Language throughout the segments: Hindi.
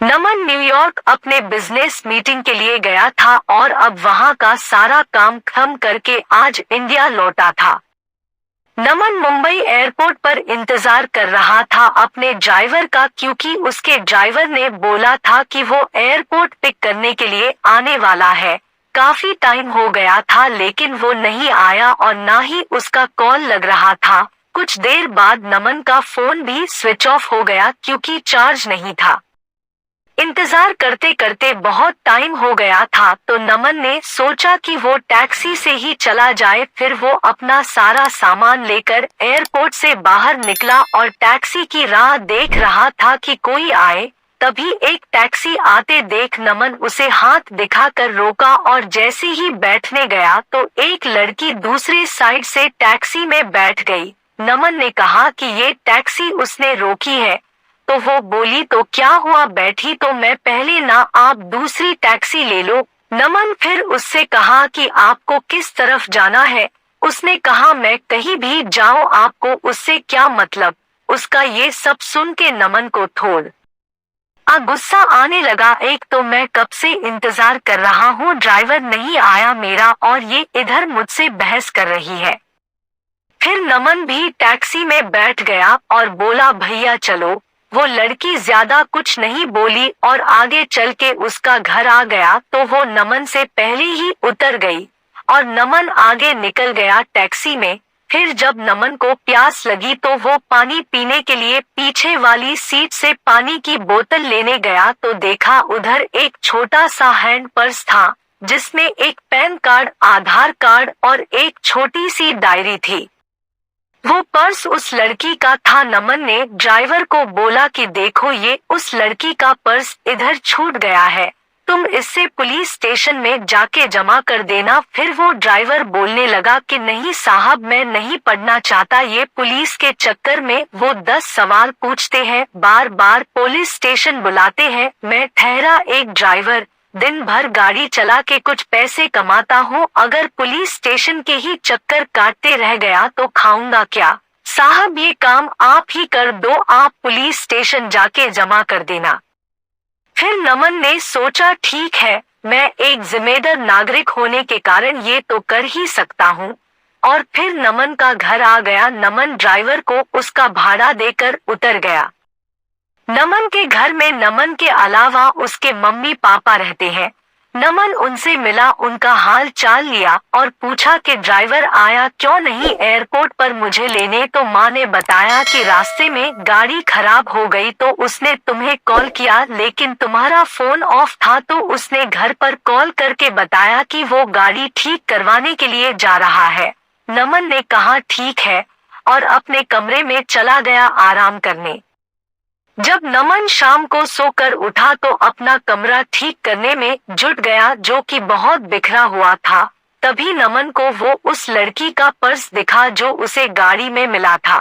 नमन न्यूयॉर्क अपने बिजनेस मीटिंग के लिए गया था और अब वहां का सारा काम खत्म करके आज इंडिया लौटा था। नमन मुंबई एयरपोर्ट पर इंतजार कर रहा था अपने ड्राइवर का, क्योंकि उसके ड्राइवर ने बोला था कि वो एयरपोर्ट पिक करने के लिए आने वाला है। काफी टाइम हो गया था लेकिन वो नहीं आया और ना ही उसका कॉल लग रहा था। कुछ देर बाद नमन का फोन भी स्विच ऑफ हो गया क्योंकि चार्ज नहीं था। इंतजार करते करते बहुत टाइम हो गया था तो नमन ने सोचा कि वो टैक्सी से ही चला जाए। फिर वो अपना सारा सामान लेकर एयरपोर्ट से बाहर निकला और टैक्सी की राह देख रहा था कि कोई आए। तभी एक टैक्सी आते देख नमन उसे हाथ दिखाकर रोका और जैसे ही बैठने गया तो एक लड़की दूसरे साइड से टैक्सी में बैठ गई। नमन ने कहा कि ये टैक्सी उसने रोकी है, तो वो बोली तो क्या हुआ, बैठी तो मैं पहले ना, आप दूसरी टैक्सी ले लो। नमन फिर उससे कहा कि आपको किस तरफ जाना है। उसने कहा मैं कहीं भी जाऊं, आपको उससे क्या मतलब। उसका ये सब सुन के नमन को थोड़ा गुस्सा आने लगा। एक तो मैं कब से इंतजार कर रहा हूँ, ड्राइवर नहीं आया मेरा और ये इधर मुझसे बहस कर रही है। फिर नमन भी टैक्सी में बैठ गया और बोला भैया चलो। वो लड़की ज्यादा कुछ नहीं बोली और आगे चल के उसका घर आ गया तो वो नमन से पहले ही उतर गई और नमन आगे निकल गया टैक्सी में। फिर जब नमन को प्यास लगी तो वो पानी पीने के लिए पीछे वाली सीट से पानी की बोतल लेने गया तो देखा उधर एक छोटा सा हैंड पर्स था जिसमें एक पैन कार्ड, आधार कार्ड और एक छोटी सी डायरी थी। वो पर्स उस लड़की का था। नमन ने ड्राइवर को बोला कि देखो ये उस लड़की का पर्स इधर छूट गया है, तुम इससे पुलिस स्टेशन में जाके जमा कर देना। फिर वो ड्राइवर बोलने लगा कि नहीं साहब, मैं नहीं पढ़ना चाहता, ये पुलिस के चक्कर में वो 10 सवाल पूछते हैं, बार बार पुलिस स्टेशन बुलाते हैं। मैं ठहरा एक ड्राइवर, दिन भर गाड़ी चला के कुछ पैसे कमाता हूँ, अगर पुलिस स्टेशन के ही चक्कर काटते रह गया तो खाऊंगा क्या। साहब ये काम आप ही कर दो, आप पुलिस स्टेशन जाके जमा कर देना। फिर नमन ने सोचा ठीक है, मैं एक जिम्मेदार नागरिक होने के कारण ये तो कर ही सकता हूँ। और फिर नमन का घर आ गया। नमन ड्राइवर को उसका भाड़ा देकर उतर गया। नमन के घर में नमन के अलावा उसके मम्मी पापा रहते हैं। नमन उनसे मिला, उनका हाल चाल लिया और पूछा कि ड्राइवर आया क्यों नहीं एयरपोर्ट पर मुझे लेने। तो माँ ने बताया कि रास्ते में गाड़ी खराब हो गई तो उसने तुम्हें कॉल किया लेकिन तुम्हारा फोन ऑफ था, तो उसने घर पर कॉल करके बताया कि वो गाड़ी ठीक करवाने के लिए जा रहा है। नमन ने कहा ठीक है और अपने कमरे में चला गया आराम करने। जब नमन शाम को सोकर उठा तो अपना कमरा ठीक करने में जुट गया जो कि बहुत बिखरा हुआ था। तभी नमन को वो उस लड़की का पर्स दिखा जो उसे गाड़ी में मिला था।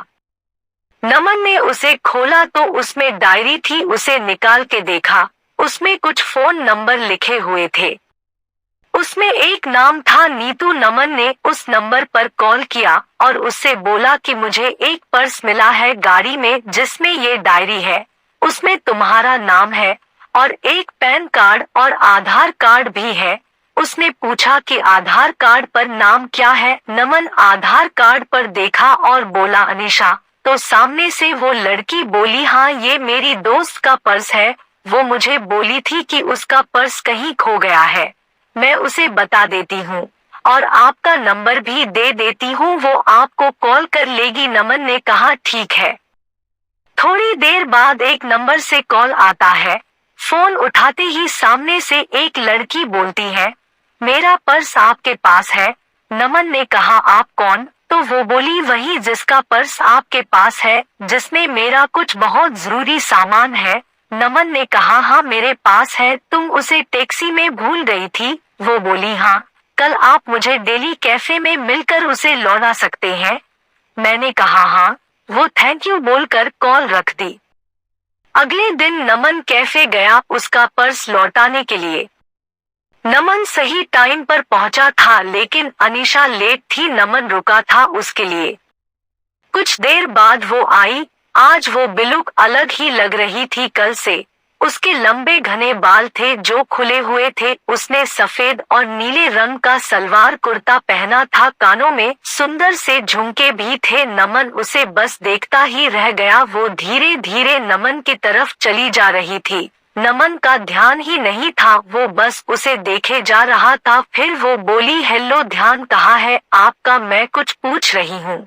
नमन ने उसे खोला तो उसमें डायरी थी, उसे निकाल के देखा, उसमें कुछ फोन नंबर लिखे हुए थे। उसमें एक नाम था नीतू। नमन ने उस नंबर पर कॉल किया और उससे बोला कि मुझे एक पर्स मिला है गाड़ी में जिसमें ये डायरी है, उसमें तुम्हारा नाम है और एक पैन कार्ड और आधार कार्ड भी है। उसने पूछा कि आधार कार्ड पर नाम क्या है। नमन आधार कार्ड पर देखा और बोला अनीशा। तो सामने से वो लड़की बोली हाँ ये मेरी दोस्त का पर्स है, वो मुझे बोली थी कि उसका पर्स कहीं खो गया है, मैं उसे बता देती हूँ और आपका नंबर भी दे देती हूँ, वो आपको कॉल कर लेगी। नमन ने कहा ठीक है। थोड़ी देर बाद एक नंबर से कॉल आता है। फोन उठाते ही सामने से एक लड़की बोलती है मेरा पर्स आपके पास है। नमन ने कहा आप कौन? तो वो बोली वही जिसका पर्स आपके पास है, जिसमें मेरा कुछ बहुत जरूरी सामान है। नमन ने कहा हाँ मेरे पास है, तुम उसे टैक्सी में भूल गई थी। वो बोली हाँ, कल आप मुझे डेली कैफे में मिलकर उसे लौटा सकते हैं। मैंने कहा हाँ। वो थैंक यू बोलकर कॉल रख दी। अगले दिन नमन कैफे गया उसका पर्स लौटाने के लिए। नमन सही टाइम पर पहुंचा था लेकिन अनीशा लेट थी। नमन रुका था उसके लिए। कुछ देर बाद वो आई। आज वो बिल्कुल अलग ही लग रही थी कल से। उसके लंबे घने बाल थे जो खुले हुए थे। उसने सफेद और नीले रंग का सलवार कुर्ता पहना था। कानों में सुंदर से झुमके भी थे। नमन उसे बस देखता ही रह गया। वो धीरे धीरे नमन की तरफ चली जा रही थी। नमन का ध्यान ही नहीं था, वो बस उसे देखे जा रहा था। फिर वो बोली, हेलो, ध्यान कहाँ है आपका, मैं कुछ पूछ रही हूँ।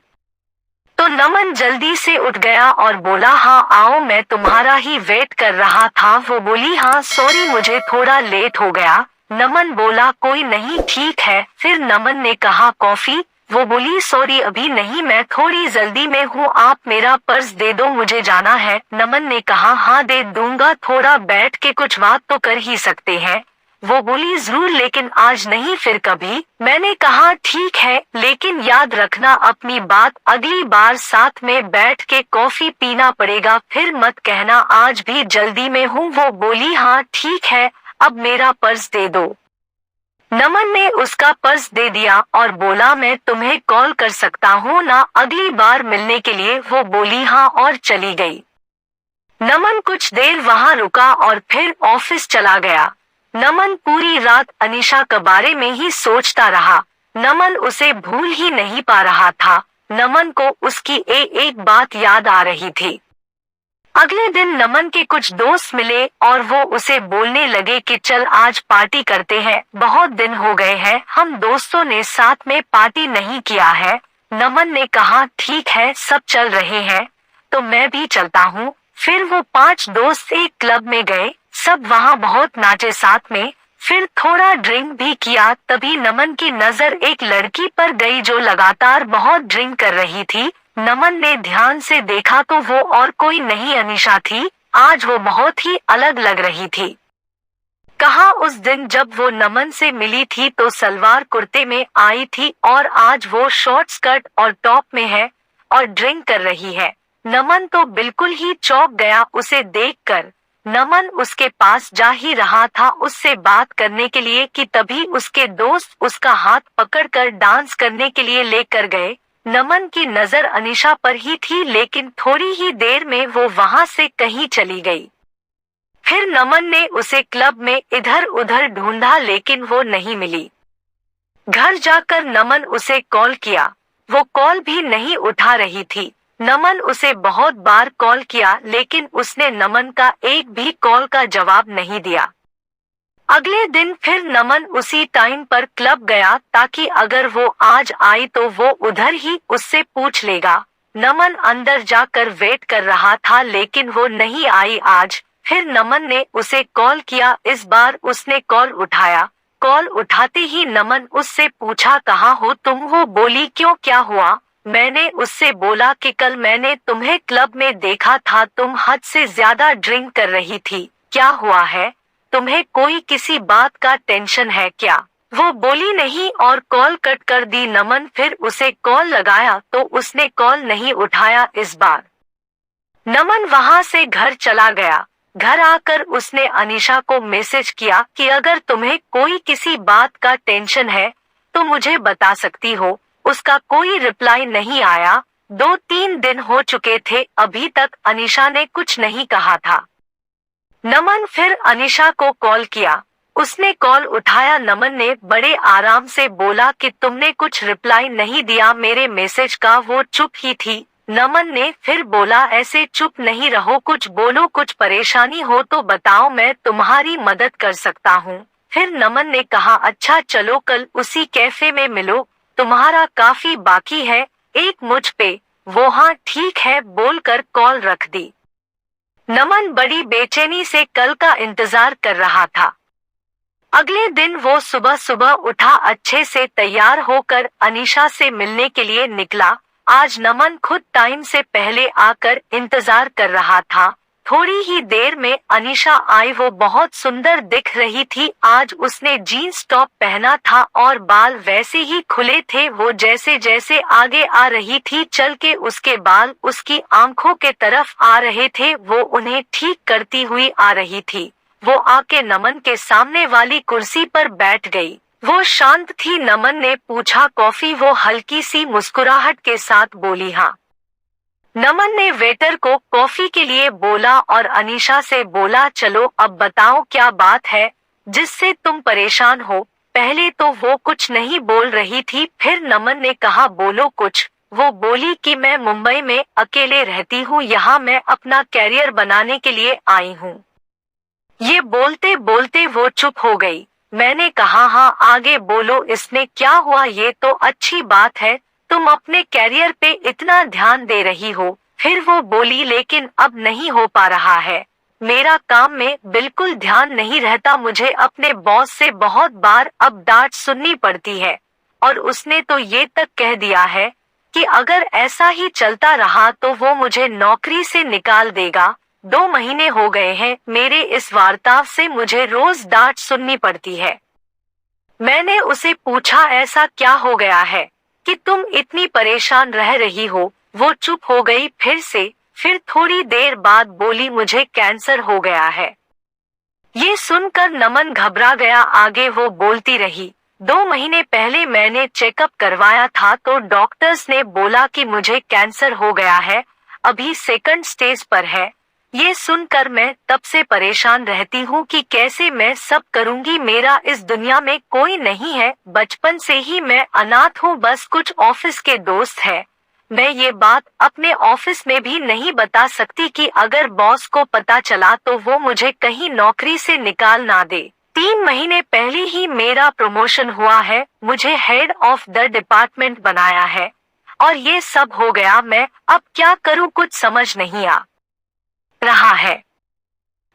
तो नमन जल्दी से उठ गया और बोला, हाँ आओ, मैं तुम्हारा ही वेट कर रहा था। वो बोली, हाँ सॉरी, मुझे थोड़ा लेट हो गया। नमन बोला, कोई नहीं, ठीक है। फिर नमन ने कहा, कॉफी? वो बोली, सॉरी अभी नहीं, मैं थोड़ी जल्दी में हूँ, आप मेरा पर्स दे दो, मुझे जाना है। नमन ने कहा, हाँ दे दूंगा, थोड़ा बैठ के कुछ बात तो कर ही सकते हैं। वो बोली, जरूर, लेकिन आज नहीं, फिर कभी। मैंने कहा, ठीक है, लेकिन याद रखना अपनी बात, अगली बार साथ में बैठ के कॉफी पीना पड़ेगा, फिर मत कहना आज भी जल्दी में हूँ। वो बोली, हाँ ठीक है, अब मेरा पर्स दे दो। नमन ने उसका पर्स दे दिया और बोला, मैं तुम्हें कॉल कर सकता हूँ ना अगली बार मिलने के लिए? वो बोली, हाँ, और चली गई। नमन कुछ देर वहाँ रुका और फिर ऑफिस चला गया। नमन पूरी रात अनीशा के बारे में ही सोचता रहा। नमन उसे भूल ही नहीं पा रहा था। नमन को उसकी एक बात याद आ रही थी। अगले दिन नमन के कुछ दोस्त मिले और वो उसे बोलने लगे कि चल आज पार्टी करते हैं, बहुत दिन हो गए हैं हम दोस्तों ने साथ में पार्टी नहीं किया है। नमन ने कहा, ठीक है, सब चल रहे हैं तो मैं भी चलता हूँ। फिर वो 5 दोस्त एक क्लब में गए, सब वहाँ बहुत नाचे साथ में, फिर थोड़ा ड्रिंक भी किया। तभी नमन की नजर एक लड़की पर गई जो लगातार बहुत ड्रिंक कर रही थी। नमन ने ध्यान से देखा तो वो और कोई नहीं अनीशा थी। आज वो बहुत ही अलग लग रही थी। कहा उस दिन जब वो नमन से मिली थी तो सलवार कुर्ते में आई थी और आज वो शॉर्ट स्कर्ट और टॉप में है और ड्रिंक कर रही है। नमन तो बिल्कुल ही चौंक गया उसे देखकर। नमन उसके पास जा ही रहा था उससे बात करने के लिए कि तभी उसके दोस्त उसका हाथ पकड़कर डांस करने के लिए लेकर गए। नमन की नजर अनीशा पर ही थी, लेकिन थोड़ी ही देर में वो वहाँ से कहीं चली गई। फिर नमन ने उसे क्लब में इधर उधर ढूंढा लेकिन वो नहीं मिली। घर जाकर नमन उसे कॉल किया, वो कॉल भी नहीं उठा रही थी। नमन उसे बहुत बार कॉल किया लेकिन उसने नमन का एक भी कॉल का जवाब नहीं दिया। अगले दिन फिर नमन उसी टाइम पर क्लब गया ताकि अगर वो आज आई तो वो उधर ही उससे पूछ लेगा। नमन अंदर जाकर वेट कर रहा था लेकिन वो नहीं आई आज। फिर नमन ने उसे कॉल किया, इस बार उसने कॉल उठाया। कॉल उठाते ही नमन उससे पूछा, कहाँ हो तुम? वो बोली, क्यों, क्या हुआ? मैंने उससे बोला कि कल मैंने तुम्हें क्लब में देखा था, तुम हद से ज्यादा ड्रिंक कर रही थी, क्या हुआ है? तुम्हें कोई किसी बात का टेंशन है क्या? वो बोली, नहीं, और कॉल कट कर दी। नमन फिर उसे कॉल लगाया तो उसने कॉल नहीं उठाया। इस बार नमन वहां से घर चला गया। घर आकर उसने अनीशा को मैसेज किया कि अगर तुम्हें कोई किसी बात का टेंशन है तो मुझे बता सकती हो। उसका कोई रिप्लाई नहीं आया। 2-3 दिन हो चुके थे, अभी तक अनीशा ने कुछ नहीं कहा था। नमन फिर अनीशा को कॉल किया, उसने कॉल उठाया। नमन ने बड़े आराम से बोला कि तुमने कुछ रिप्लाई नहीं दिया मेरे मैसेज का। वो चुप ही थी। नमन ने फिर बोला, ऐसे चुप नहीं रहो, कुछ बोलो, कुछ परेशानी हो तो बताओ, मैं तुम्हारी मदद कर सकता हूँ। फिर नमन ने कहा, अच्छा चलो कल उसी कैफे में मिलो, तुम्हारा काफी बाकी है एक मुझ पे। वो हाँ ठीक है बोलकर कॉल रख दी। नमन बड़ी बेचैनी से कल का इंतजार कर रहा था। अगले दिन वो सुबह सुबह उठा, अच्छे से तैयार होकर अनीशा से मिलने के लिए निकला। आज नमन खुद टाइम से पहले आकर इंतजार कर रहा था। थोड़ी ही देर में अनीशा आई। वो बहुत सुंदर दिख रही थी। आज उसने जीन्स टॉप पहना था और बाल वैसे ही खुले थे। वो जैसे जैसे आगे आ रही थी चल के उसके बाल उसकी आंखों के तरफ आ रहे थे। वो उन्हें ठीक करती हुई आ रही थी। वो आके नमन के सामने वाली कुर्सी पर बैठ गई। वो शांत थी। नमन ने पूछा, कॉफी? वो हल्की सी मुस्कुराहट के साथ बोली, हाँ। नमन ने वेटर को कॉफी के लिए बोला और अनीशा से बोला, चलो अब बताओ क्या बात है जिससे तुम परेशान हो। पहले तो वो कुछ नहीं बोल रही थी, फिर नमन ने कहा, बोलो कुछ। वो बोली कि मैं मुंबई में अकेले रहती हूँ, यहाँ मैं अपना कैरियर बनाने के लिए आई हूँ। ये बोलते बोलते वो चुप हो गई। मैंने कहा, हाँ आगे बोलो, इसमें क्या हुआ? ये तो अच्छी बात है, तुम अपने कैरियर पे इतना ध्यान दे रही हो। फिर वो बोली, लेकिन अब नहीं हो पा रहा है, मेरा काम में बिल्कुल ध्यान नहीं रहता, मुझे अपने बॉस से बहुत बार अब डांट सुननी पड़ती है और उसने तो ये तक कह दिया है कि अगर ऐसा ही चलता रहा तो वो मुझे नौकरी से निकाल देगा। 2 महीने हो गए हैं मेरे इस वार्ताव से, मुझे रोज डांट सुननी पड़ती है। मैंने उसे पूछा, ऐसा क्या हो गया है कि तुम इतनी परेशान रह रही हो? वो चुप हो गई फिर से, फिर थोड़ी देर बाद बोली, मुझे कैंसर हो गया है। ये सुनकर नमन घबरा गया। आगे वो बोलती रही, 2 महीने पहले मैंने चेकअप करवाया था तो डॉक्टर्स ने बोला कि मुझे कैंसर हो गया है, अभी 2nd स्टेज पर है। ये सुनकर मैं तब से परेशान रहती हूँ कि कैसे मैं सब करूँगी, मेरा इस दुनिया में कोई नहीं है, बचपन से ही मैं अनाथ हूँ, बस कुछ ऑफिस के दोस्त हैं। मैं ये बात अपने ऑफिस में भी नहीं बता सकती कि अगर बॉस को पता चला तो वो मुझे कहीं नौकरी से निकाल ना दे। 3 महीने पहले ही मेरा प्रमोशन हुआ है, मुझे हेड ऑफ द डिपार्टमेंट बनाया है और ये सब हो गया, मैं अब क्या करूँ कुछ समझ नहीं आ रहा है।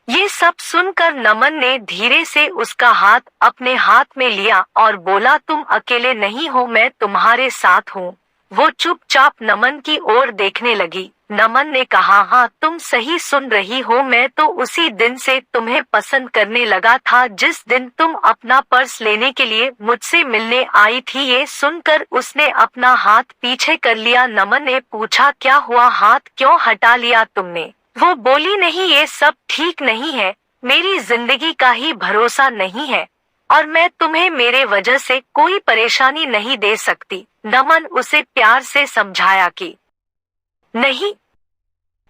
ये सब सुनकर नमन ने धीरे से उसका हाथ अपने हाथ में लिया और बोला, तुम अकेले नहीं हो, मैं तुम्हारे साथ हूँ। वो चुपचाप नमन की ओर देखने लगी। नमन ने कहा, हाँ तुम सही सुन रही हो, मैं तो उसी दिन से तुम्हें पसंद करने लगा था जिस दिन तुम अपना पर्स लेने के लिए मुझसे मिलने आई थी। ये सुनकर उसने अपना हाथ पीछे कर लिया। नमन ने पूछा, क्या हुआ, हाथ क्यों हटा लिया तुमने? वो बोली, नहीं ये सब ठीक नहीं है, मेरी जिंदगी का ही भरोसा नहीं है और मैं तुम्हें मेरे वजह से कोई परेशानी नहीं दे सकती। नमन उसे प्यार से समझाया कि नहीं,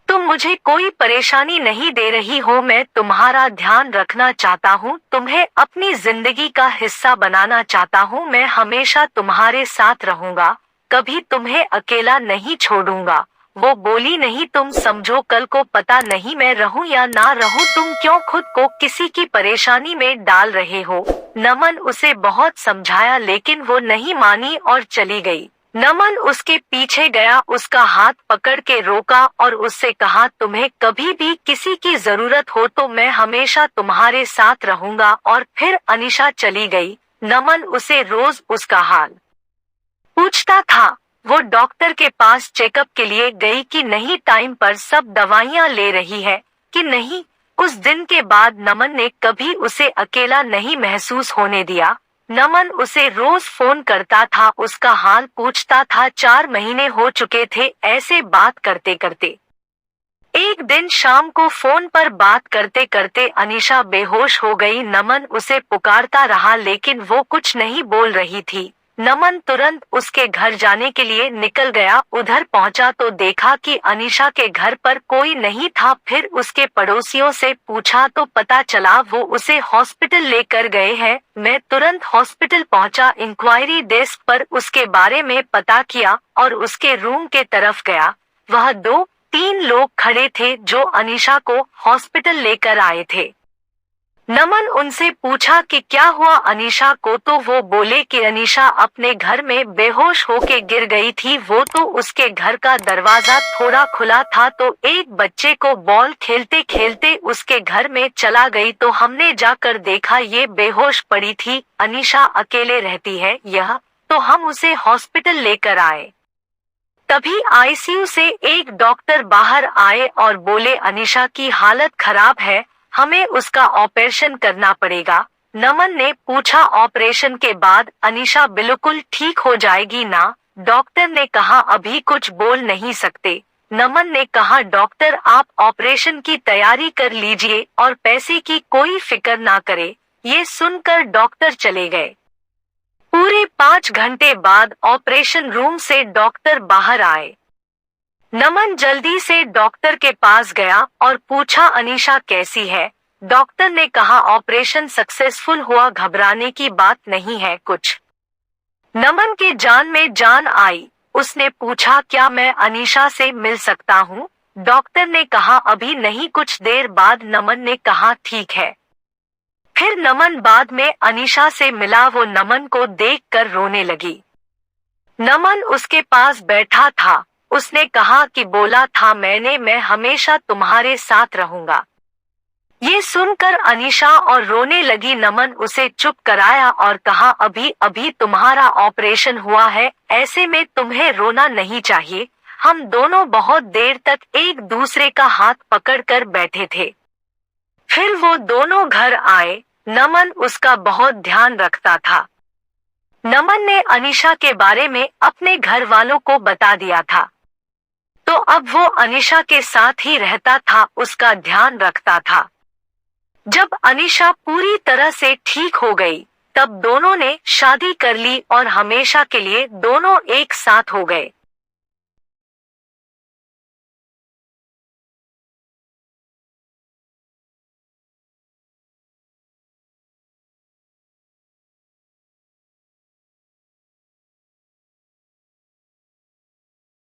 तुम मुझे कोई परेशानी नहीं दे रही हो, मैं तुम्हारा ध्यान रखना चाहता हूँ, तुम्हें अपनी जिंदगी का हिस्सा बनाना चाहता हूँ, मैं हमेशा तुम्हारे साथ रहूंगा, कभी तुम्हें अकेला नहीं छोड़ूंगा। वो बोली, नहीं तुम समझो, कल को पता नहीं मैं रहूं या ना रहूं, तुम क्यों खुद को किसी की परेशानी में डाल रहे हो? नमन उसे बहुत समझाया लेकिन वो नहीं मानी और चली गई। नमन उसके पीछे गया, उसका हाथ पकड़ के रोका और उससे कहा, तुम्हें कभी भी किसी की जरूरत हो तो मैं हमेशा तुम्हारे साथ रहूंगा। और फिर अनीशा चली गई। नमन उसे रोज उसका हाल पूछता था। वो डॉक्टर के पास चेकअप के लिए गई कि नहीं, टाइम पर सब दवाइयां ले रही है कि नहीं। उस दिन के बाद नमन ने कभी उसे अकेला नहीं महसूस होने दिया। नमन उसे रोज फोन करता था, उसका हाल पूछता था। 4 महीने हो चुके थे ऐसे बात करते करते। एक दिन शाम को फोन पर बात करते करते अनीशा बेहोश हो गई। नमन उसे पुकारता रहा लेकिन वो कुछ नहीं बोल रही थी। नमन तुरंत उसके घर जाने के लिए निकल गया। उधर पहुंचा तो देखा कि अनीशा के घर पर कोई नहीं था। फिर उसके पड़ोसियों से पूछा तो पता चला वो उसे हॉस्पिटल लेकर गए हैं। मैं तुरंत हॉस्पिटल पहुंचा, इंक्वायरी डेस्क पर उसके बारे में पता किया और उसके रूम के तरफ गया। वह 2-3 लोग खड़े थे जो अनीशा को हॉस्पिटल लेकर आए थे। नमन उनसे पूछा कि क्या हुआ अनीशा को, तो वो बोले कि अनीशा अपने घर में बेहोश होके गिर गई थी। वो तो उसके घर का दरवाजा थोड़ा खुला था तो एक बच्चे को बॉल खेलते खेलते उसके घर में चला गई तो हमने जाकर देखा ये बेहोश पड़ी थी। अनीशा अकेले रहती है यह, तो हम उसे हॉस्पिटल लेकर आए। तभी आईसीयू से एक डॉक्टर बाहर आए और बोले अनीशा की हालत खराब है, हमें उसका ऑपरेशन करना पड़ेगा। नमन ने पूछा, ऑपरेशन के बाद अनीशा बिल्कुल ठीक हो जाएगी ना? डॉक्टर ने कहा, अभी कुछ बोल नहीं सकते। नमन ने कहा, डॉक्टर आप ऑपरेशन की तैयारी कर लीजिए और पैसे की कोई फिक्र ना करे। ये सुनकर डॉक्टर चले गए। पूरे 5 घंटे बाद ऑपरेशन रूम से डॉक्टर बाहर आए। नमन जल्दी से डॉक्टर के पास गया और पूछा अनीशा कैसी है। डॉक्टर ने कहा ऑपरेशन सक्सेसफुल हुआ, घबराने की बात नहीं है कुछ। नमन के जान में जान आई। उसने पूछा क्या मैं अनीशा से मिल सकता हूँ। डॉक्टर ने कहा अभी नहीं, कुछ देर बाद। नमन ने कहा ठीक है। फिर नमन बाद में अनीशा से मिला। वो नमन को देखकर रोने लगी। नमन उसके पास बैठा था। उसने कहा कि बोला था मैंने, मैं हमेशा तुम्हारे साथ रहूंगा। ये सुनकर अनीशा और रोने लगी। नमन उसे चुप कराया और कहा अभी अभी तुम्हारा ऑपरेशन हुआ है, ऐसे में तुम्हें रोना नहीं चाहिए। हम दोनों बहुत देर तक एक दूसरे का हाथ पकड़कर बैठे थे। फिर वो दोनों घर आए। नमन उसका बहुत ध्यान रखता था। नमन ने अनीशा के बारे में अपने घर वालों को बता दिया था, तो अब वो अनीशा के साथ ही रहता था, उसका ध्यान रखता था। जब अनीशा पूरी तरह से ठीक हो गई, तब दोनों ने शादी कर ली और हमेशा के लिए दोनों एक साथ हो गए।